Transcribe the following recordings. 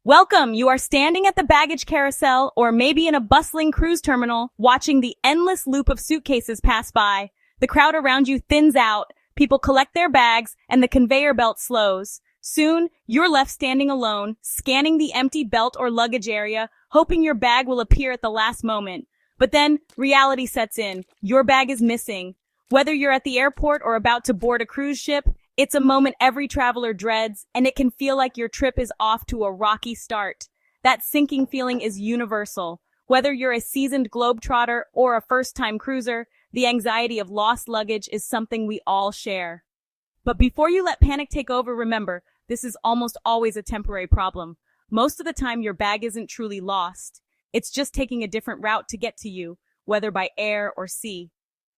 Welcome! You are standing at the baggage carousel or maybe in a bustling cruise terminal, watching the endless loop of suitcases pass by. The crowd around you thins out, people collect their bags, and the conveyor belt slows. Soon, you're left standing alone, scanning the empty belt or luggage area, hoping your bag will appear at the last moment. But then, reality sets in. Your bag is missing. Whether you're at the airport or about to board a cruise ship, it's a moment every traveler dreads, and it can feel like your trip is off to a rocky start. That sinking feeling is universal. Whether you're a seasoned globetrotter or a first-time cruiser, the anxiety of lost luggage is something we all share. But before you let panic take over, remember, this is almost always a temporary problem. Most of the time, your bag isn't truly lost. It's just taking a different route to get to you, whether by air or sea.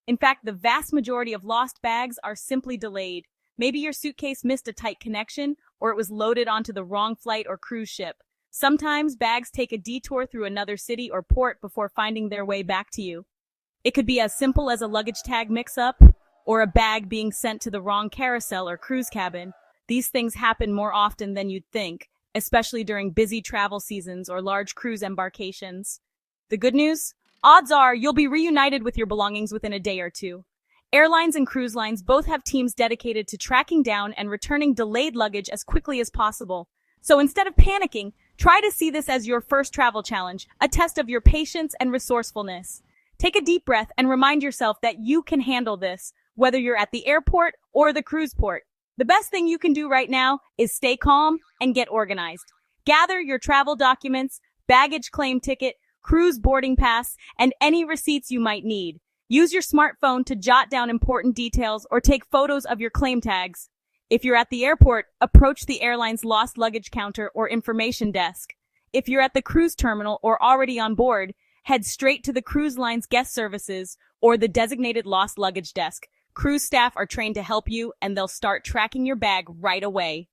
In fact, the vast majority of lost bags are simply delayed. Maybe your suitcase missed a tight connection, or it was loaded onto the wrong flight or cruise ship. Sometimes bags take a detour through another city or port before finding their way back to you. It could be as simple as a luggage tag mix-up, or a bag being sent to the wrong carousel or cruise cabin. These things happen more often than you'd think, especially during busy travel seasons or large cruise embarkations. The good news? Odds are you'll be reunited with your belongings within a day or two. Airlines and cruise lines both have teams dedicated to tracking down and returning delayed luggage as quickly as possible. So instead of panicking, try to see this as your first travel challenge, a test of your patience and resourcefulness. Take a deep breath and remind yourself that you can handle this, whether you're at the airport or the cruise port. The best thing you can do right now is stay calm and get organized. Gather your travel documents, baggage claim ticket, cruise boarding pass, and any receipts you might need. Use your smartphone to jot down important details or take photos of your claim tags. If you're at the airport, approach the airline's lost luggage counter or information desk. If you're at the cruise terminal or already on board, head straight to the cruise line's guest services or the designated lost luggage desk. Cruise staff are trained to help you, and they'll start tracking your bag right away.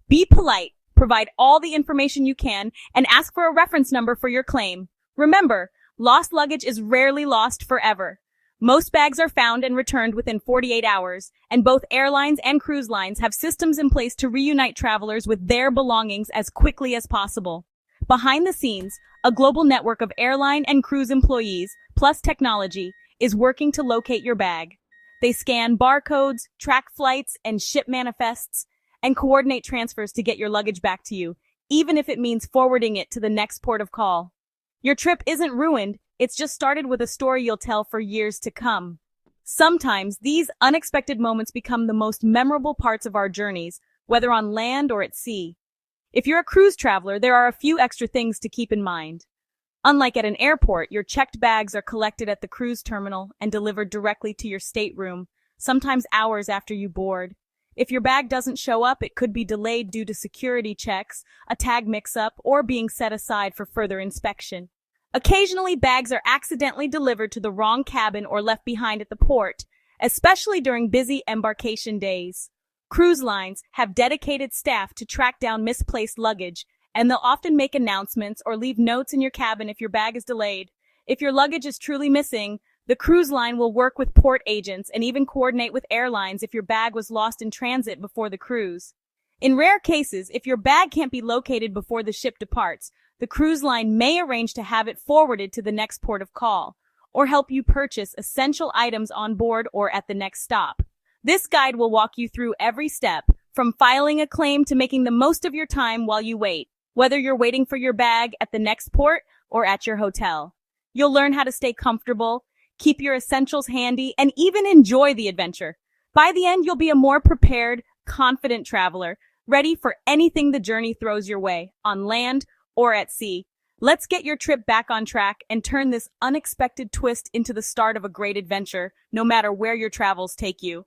Be polite, provide all the information you can, and ask for a reference number for your claim. Remember, lost luggage is rarely lost forever. Most bags are found and returned within 48 hours, and both airlines and cruise lines have systems in place to reunite travelers with their belongings as quickly as possible. Behind the scenes, a global network of airline and cruise employees, plus technology, is working to locate your bag. They scan barcodes, track flights, and ship manifests, and coordinate transfers to get your luggage back to you, even if it means forwarding it to the next port of call. Your trip isn't ruined. It's just started with a story you'll tell for years to come. Sometimes these unexpected moments become the most memorable parts of our journeys, whether on land or at sea. If you're a cruise traveler, there are a few extra things to keep in mind. Unlike at an airport, your checked bags are collected at the cruise terminal and delivered directly to your stateroom, sometimes hours after you board. If your bag doesn't show up, it could be delayed due to security checks, a tag mix-up, or being set aside for further inspection. Occasionally, bags are accidentally delivered to the wrong cabin or left behind at the port, especially during busy embarkation days. Cruise lines have dedicated staff to track down misplaced luggage, and they'll often make announcements or leave notes in your cabin if your bag is delayed. If your luggage is truly missing, the cruise line will work with port agents and even coordinate with airlines if your bag was lost in transit before the cruise. In rare cases, if your bag can't be located before the ship departs, the cruise line may arrange to have it forwarded to the next port of call, or help you purchase essential items on board or at the next stop. This guide will walk you through every step, from filing a claim to making the most of your time while you wait, whether you're waiting for your bag at the next port or at your hotel. You'll learn how to stay comfortable, keep your essentials handy, and even enjoy the adventure. By the end, you'll be a more prepared, confident traveler, ready for anything the journey throws your way, on land or at sea. Let's get your trip back on track and turn this unexpected twist into the start of a great adventure, no matter where your travels take you.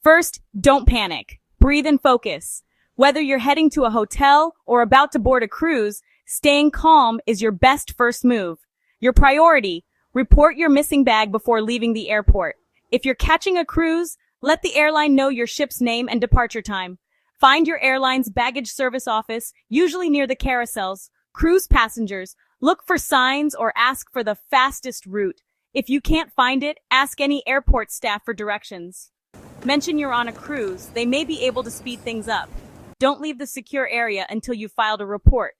First, don't panic. Breathe and focus. Whether you're heading to a hotel or about to board a cruise, staying calm is your best first move. Your priority: report your missing bag before leaving the airport. If you're catching a cruise, let the airline know your ship's name and departure time. Find your airline's baggage service office, usually near the carousels. Cruise passengers, look for signs or ask for the fastest route. If you can't find it, ask any airport staff for directions. Mention you're on a cruise. They may be able to speed things up. Don't leave the secure area until you've filed a report.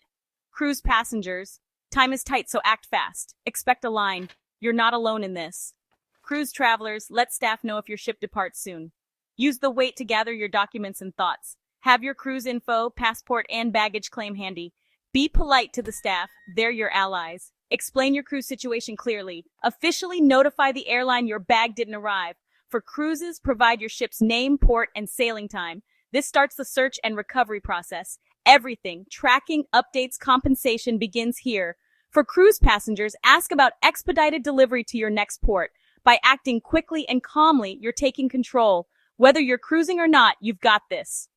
Cruise passengers, time is tight, so act fast. Expect a line. You're not alone in this. Cruise travelers, let staff know if your ship departs soon. Use the wait to gather your documents and thoughts. Have your cruise info, passport, and baggage claim handy. Be polite to the staff. They're your allies. Explain your cruise situation clearly. Officially notify the airline your bag didn't arrive. For cruises, provide your ship's name, port, and sailing time. This starts the search and recovery process. Everything, tracking, updates, compensation begins here. For cruise passengers, ask about expedited delivery to your next port. By acting quickly and calmly, you're taking control. Whether you're cruising or not, you've got this.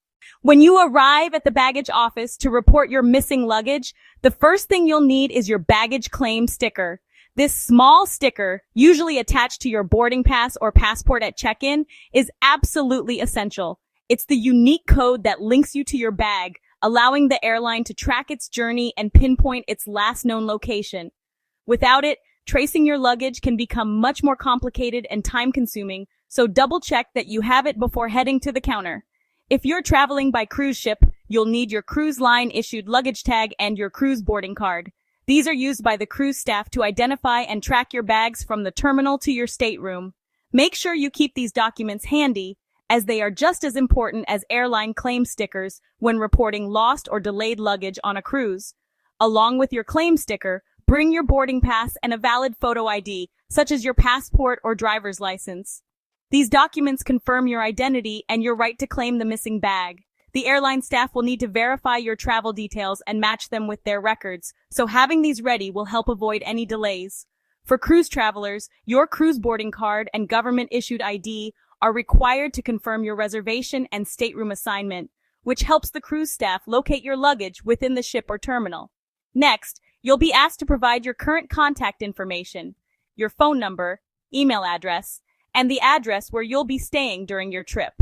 When you arrive at the baggage office to report your missing luggage, the first thing you'll need is your baggage claim sticker. This small sticker, usually attached to your boarding pass or passport at check-in, is absolutely essential. It's the unique code that links you to your bag, allowing the airline to track its journey and pinpoint its last known location. Without it, tracing your luggage can become much more complicated and time-consuming, so double-check that you have it before heading to the counter. If you're traveling by cruise ship, you'll need your cruise line issued luggage tag and your cruise boarding card. These are used by the cruise staff to identify and track your bags from the terminal to your stateroom. Make sure you keep these documents handy, as they are just as important as airline claim stickers when reporting lost or delayed luggage on a cruise. Along with your claim sticker, bring your boarding pass and a valid photo ID, such as your passport or driver's license. These documents confirm your identity and your right to claim the missing bag. The airline staff will need to verify your travel details and match them with their records, so having these ready will help avoid any delays. For cruise travelers, your cruise boarding card and government-issued ID are required to confirm your reservation and stateroom assignment, which helps the cruise staff locate your luggage within the ship or terminal. Next, you'll be asked to provide your current contact information, your phone number, email address, and the address where you'll be staying during your trip.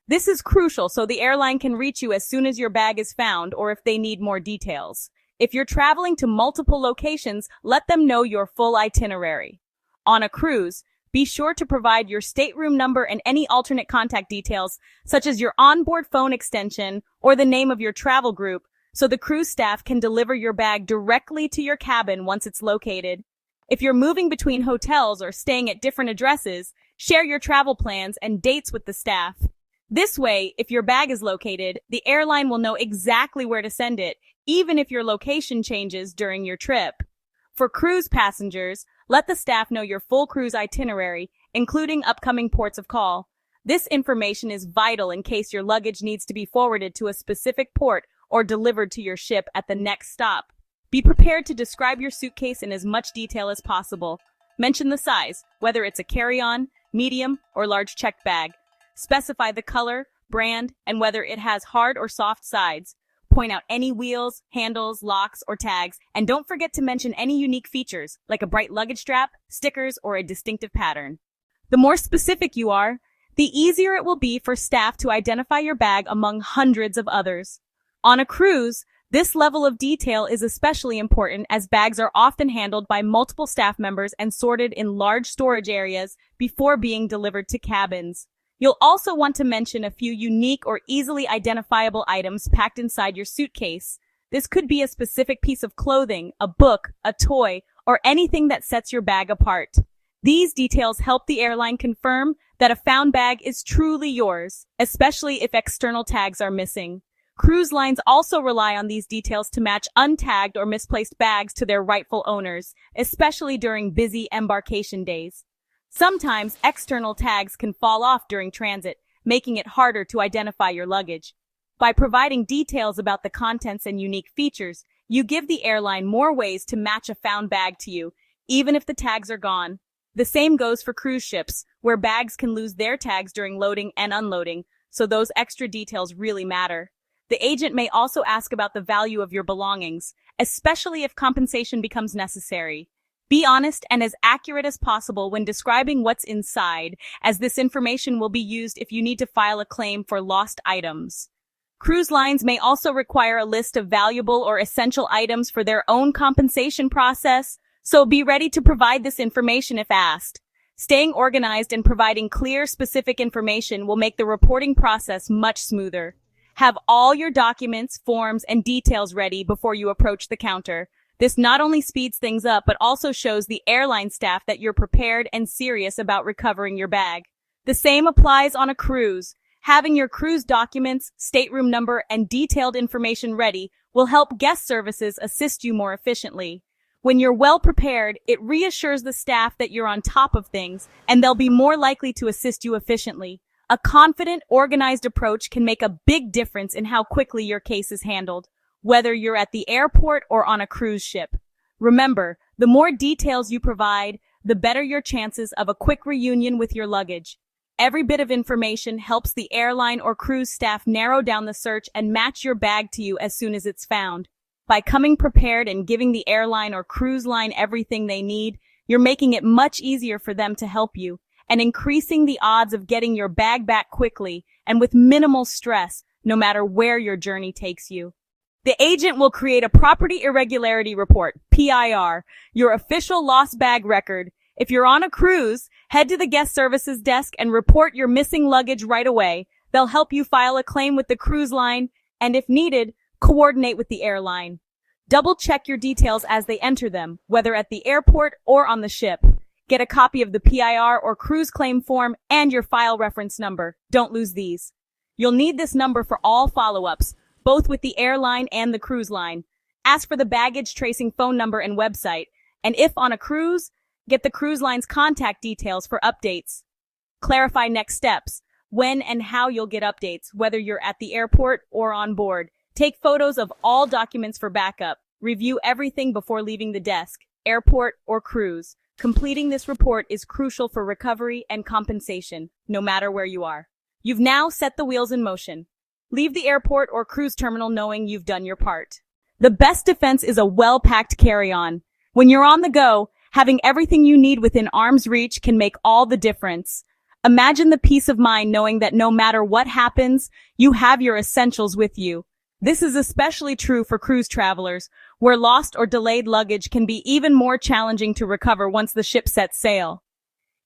This is crucial so the airline can reach you as soon as your bag is found or if they need more details. If you're traveling to multiple locations, let them know your full itinerary. On a cruise, be sure to provide your stateroom number and any alternate contact details, such as your onboard phone extension or the name of your travel group, so the cruise staff can deliver your bag directly to your cabin once it's located. If you're moving between hotels or staying at different addresses, share your travel plans and dates with the staff. This way, if your bag is located, the airline will know exactly where to send it, even if your location changes during your trip. For cruise passengers, let the staff know your full cruise itinerary, including upcoming ports of call. This information is vital in case your luggage needs to be forwarded to a specific port or delivered to your ship at the next stop. Be prepared to describe your suitcase in as much detail as possible. Mention the size, whether it's a carry-on, medium, or large checked bag. Specify the color, brand, and whether it has hard or soft sides. Point out any wheels, handles, locks, or tags, and don't forget to mention any unique features, like a bright luggage strap, stickers, or a distinctive pattern. The more specific you are, the easier it will be for staff to identify your bag among hundreds of others. On a cruise, this level of detail is especially important as bags are often handled by multiple staff members and sorted in large storage areas before being delivered to cabins. You'll also want to mention a few unique or easily identifiable items packed inside your suitcase. This could be a specific piece of clothing, a book, a toy, or anything that sets your bag apart. These details help the airline confirm that a found bag is truly yours, especially if external tags are missing. Cruise lines also rely on these details to match untagged or misplaced bags to their rightful owners, especially during busy embarkation days. Sometimes external tags can fall off during transit, making it harder to identify your luggage. By providing details about the contents and unique features, you give the airline more ways to match a found bag to you, even if the tags are gone. The same goes for cruise ships, where bags can lose their tags during loading and unloading, so those extra details really matter. The agent may also ask about the value of your belongings, especially if compensation becomes necessary. Be honest and as accurate as possible when describing what's inside, as this information will be used if you need to file a claim for lost items. Cruise lines may also require a list of valuable or essential items for their own compensation process, so be ready to provide this information if asked. Staying organized and providing clear, specific information will make the reporting process much smoother. Have all your documents, forms, and details ready before you approach the counter. This not only speeds things up, but also shows the airline staff that you're prepared and serious about recovering your bag. The same applies on a cruise. Having your cruise documents, stateroom number, and detailed information ready will help guest services assist you more efficiently. When you're well prepared, it reassures the staff that you're on top of things, and they'll be more likely to assist you efficiently. A confident, organized approach can make a big difference in how quickly your case is handled, whether you're at the airport or on a cruise ship. Remember, the more details you provide, the better your chances of a quick reunion with your luggage. Every bit of information helps the airline or cruise staff narrow down the search and match your bag to you as soon as it's found. By coming prepared and giving the airline or cruise line everything they need, you're making it much easier for them to help you and increasing the odds of getting your bag back quickly and with minimal stress, no matter where your journey takes you. The agent will create a Property Irregularity Report, PIR, your official lost bag record. If you're on a cruise, head to the guest services desk and report your missing luggage right away. They'll help you file a claim with the cruise line and, if needed, coordinate with the airline. Double-check your details as they enter them, whether at the airport or on the ship. Get a copy of the PIR or cruise claim form and your file reference number. Don't lose these. You'll need this number for all follow-ups, both with the airline and the cruise line. Ask for the baggage tracing phone number and website, and if on a cruise, get the cruise line's contact details for updates. Clarify next steps, when and how you'll get updates, whether you're at the airport or on board. Take photos of all documents for backup. Review everything before leaving the desk, airport, or cruise. Completing this report is crucial for recovery and compensation, no matter where you are. You've now set the wheels in motion. Leave the airport or cruise terminal knowing you've done your part. The best defense is a well-packed carry-on. When you're on the go, having everything you need within arm's reach can make all the difference. Imagine the peace of mind knowing that no matter what happens, you have your essentials with you. This is especially true for cruise travelers, where lost or delayed luggage can be even more challenging to recover once the ship sets sail.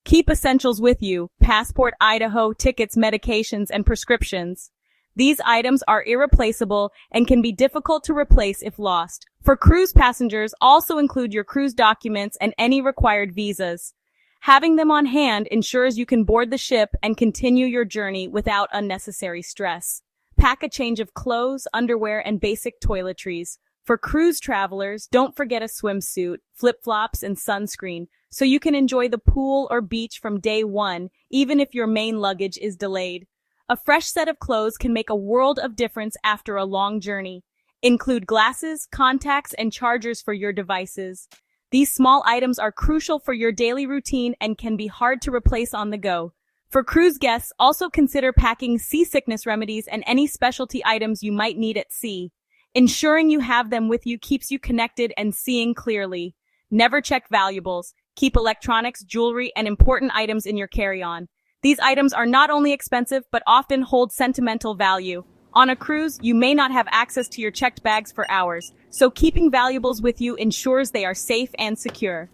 Keep essentials with you: passport, Idaho, tickets, medications, and prescriptions. These items are irreplaceable and can be difficult to replace if lost. For cruise passengers, also include your cruise documents and any required visas. Having them on hand ensures you can board the ship and continue your journey without unnecessary stress. Pack a change of clothes, underwear, and basic toiletries. For cruise travelers, don't forget a swimsuit, flip-flops, and sunscreen, so you can enjoy the pool or beach from day one, even if your main luggage is delayed. A fresh set of clothes can make a world of difference after a long journey. Include glasses, contacts, and chargers for your devices. These small items are crucial for your daily routine and can be hard to replace on the go. For cruise guests, also consider packing seasickness remedies and any specialty items you might need at sea. Ensuring you have them with you keeps you connected and seeing clearly. Never check valuables. Keep electronics, jewelry, and important items in your carry-on. These items are not only expensive, but often hold sentimental value. On a cruise, you may not have access to your checked bags for hours, so keeping valuables with you ensures they are safe and secure.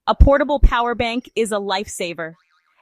A portable power bank is a lifesaver.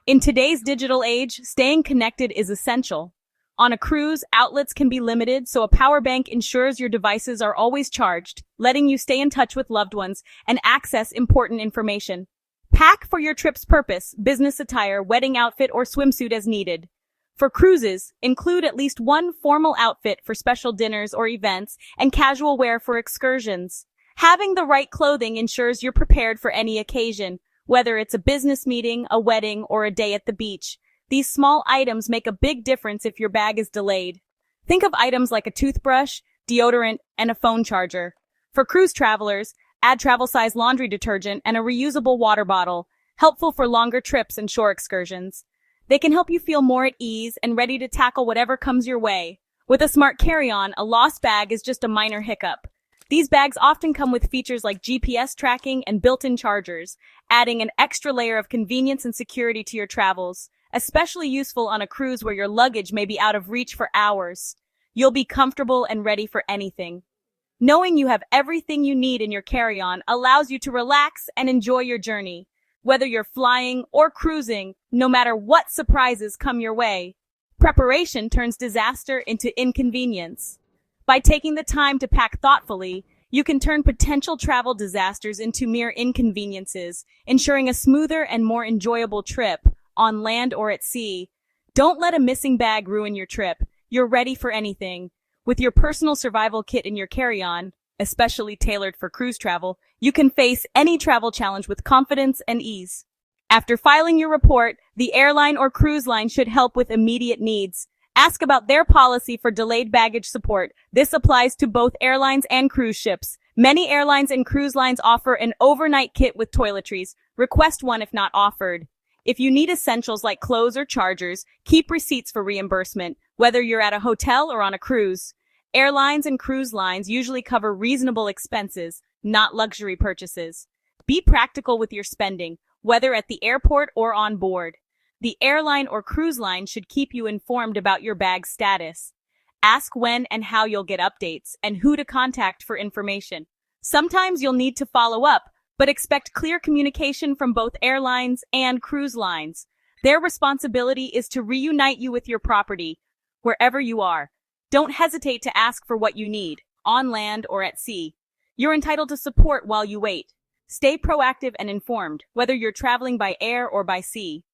In today's digital age, staying connected is essential. On a cruise, outlets can be limited, so a power bank ensures your devices are always charged, letting you stay in touch with loved ones and access important information. Pack for your trip's purpose: business attire, wedding outfit, or swimsuit as needed. For cruises, include at least one formal outfit for special dinners or events and casual wear for excursions. Having the right clothing ensures you're prepared for any occasion, whether it's a business meeting, a wedding, or a day at the beach. These small items make a big difference if your bag is delayed. Think of items like a toothbrush, deodorant, and a phone charger. For cruise travelers, add travel-size laundry detergent and a reusable water bottle, helpful for longer trips and shore excursions. They can help you feel more at ease and ready to tackle whatever comes your way. With a smart carry-on, a lost bag is just a minor hiccup. These bags often come with features like GPS tracking and built-in chargers, adding an extra layer of convenience and security to your travels, especially useful on a cruise where your luggage may be out of reach for hours. You'll be comfortable and ready for anything. Knowing you have everything you need in your carry-on allows you to relax and enjoy your journey. Whether you're flying or cruising, no matter what surprises come your way, Preparation turns disaster into inconvenience. By taking the time to pack thoughtfully, you can turn potential travel disasters into mere inconveniences, ensuring a smoother and more enjoyable trip, on land or at sea. Don't let a missing bag ruin your trip. You're ready for anything. With your personal survival kit in your carry-on, especially tailored for cruise travel, you can face any travel challenge with confidence and ease. After filing your report, the airline or cruise line should help with immediate needs. Ask about their policy for delayed baggage support. This applies to both airlines and cruise ships. Many airlines and cruise lines offer an overnight kit with toiletries. Request one if not offered. If you need essentials like clothes or chargers, keep receipts for reimbursement, whether you're at a hotel or on a cruise. Airlines and cruise lines usually cover reasonable expenses, not luxury purchases. Be practical with your spending, whether at the airport or on board. The airline or cruise line should keep you informed about your bag's status. Ask when and how you'll get updates and who to contact for information. Sometimes you'll need to follow up, but expect clear communication from both airlines and cruise lines. Their responsibility is to reunite you with your property, wherever you are. Don't hesitate to ask for what you need, on land or at sea. You're entitled to support while you wait. Stay proactive and informed, whether you're traveling by air or by sea.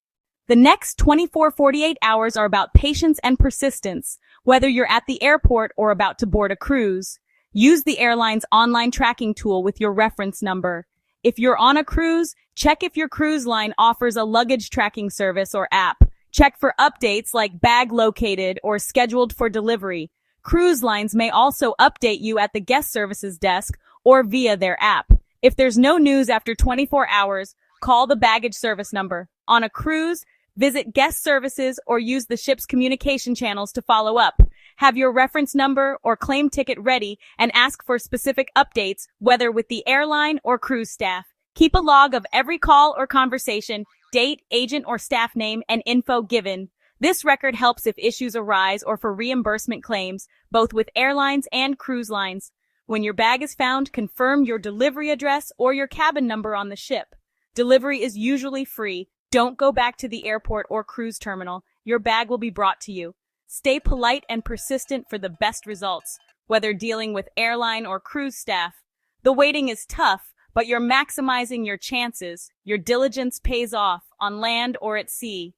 The next 24-48 hours are about patience and persistence, whether you're at the airport or about to board a cruise. Use the airline's online tracking tool with your reference number. If you're on a cruise, check if your cruise line offers a luggage tracking service or app. Check for updates like bag located or scheduled for delivery. Cruise lines may also update you at the guest services desk or via their app. If there's no news after 24 hours, call the baggage service number. On a cruise, visit guest services or use the ship's communication channels to follow up. Have your reference number or claim ticket ready and ask for specific updates, whether with the airline or cruise staff. Keep a log of every call or conversation, date, agent or staff name, and info given. This record helps if issues arise or for reimbursement claims, both with airlines and cruise lines. When your bag is found, confirm your delivery address or your cabin number on the ship. Delivery is usually free. Don't go back to the airport or cruise terminal. Your bag will be brought to you. Stay polite and persistent for the best results, whether dealing with airline or cruise staff. The waiting is tough, but you're maximizing your chances. Your diligence pays off, on land or at sea.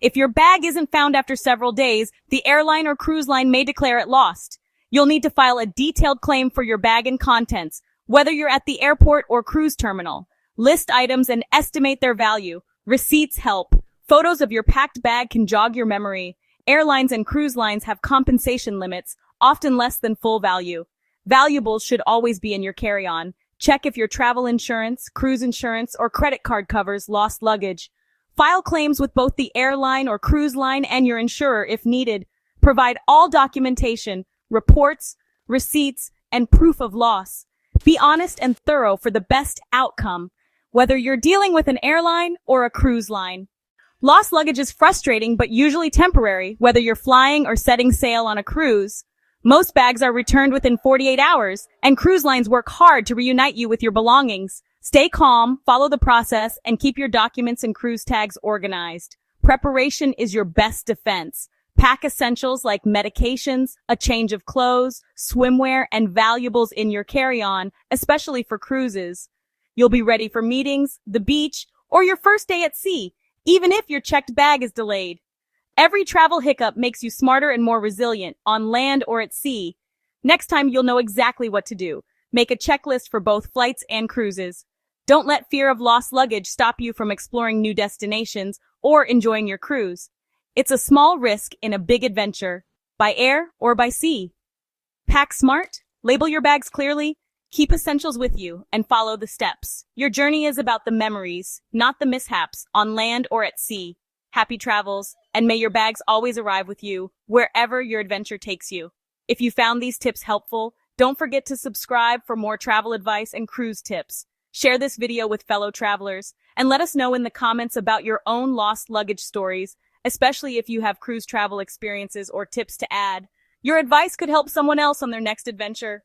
If your bag isn't found after several days, the airline or cruise line may declare it lost. You'll need to file a detailed claim for your bag and contents, whether you're at the airport or cruise terminal. List items and estimate their value. Receipts help. Photos of your packed bag can jog your memory. Airlines and cruise lines have compensation limits, often less than full value. Valuables should always be in your carry-on. Check if your travel insurance, cruise insurance, or credit card covers lost luggage. File claims with both the airline or cruise line and your insurer if needed. Provide all documentation, reports, receipts, and proof of loss. Be honest and thorough for the best outcome, whether you're dealing with an airline or a cruise line. Lost luggage is frustrating but usually temporary, whether you're flying or setting sail on a cruise. Most bags are returned within 48 hours, and cruise lines work hard to reunite you with your belongings. Stay calm, follow the process, and keep your documents and cruise tags organized. Preparation is your best defense. Pack essentials like medications, a change of clothes, swimwear, and valuables in your carry-on, especially for cruises. You'll be ready for meetings, the beach, or your first day at sea, even if your checked bag is delayed. Every travel hiccup makes you smarter and more resilient, on land or at sea. Next time you'll know exactly what to do. Make a checklist for both flights and cruises. Don't let fear of lost luggage stop you from exploring new destinations or enjoying your cruise. It's a small risk in a big adventure, by air or by sea. Pack smart, label your bags clearly, keep essentials with you, and follow the steps. Your journey is about the memories, not the mishaps, on land or at sea. Happy travels, and may your bags always arrive with you, wherever your adventure takes you. If you found these tips helpful, don't forget to subscribe for more travel advice and cruise tips. Share this video with fellow travelers, and let us know in the comments about your own lost luggage stories, especially if you have cruise travel experiences or tips to add. Your advice could help someone else on their next adventure.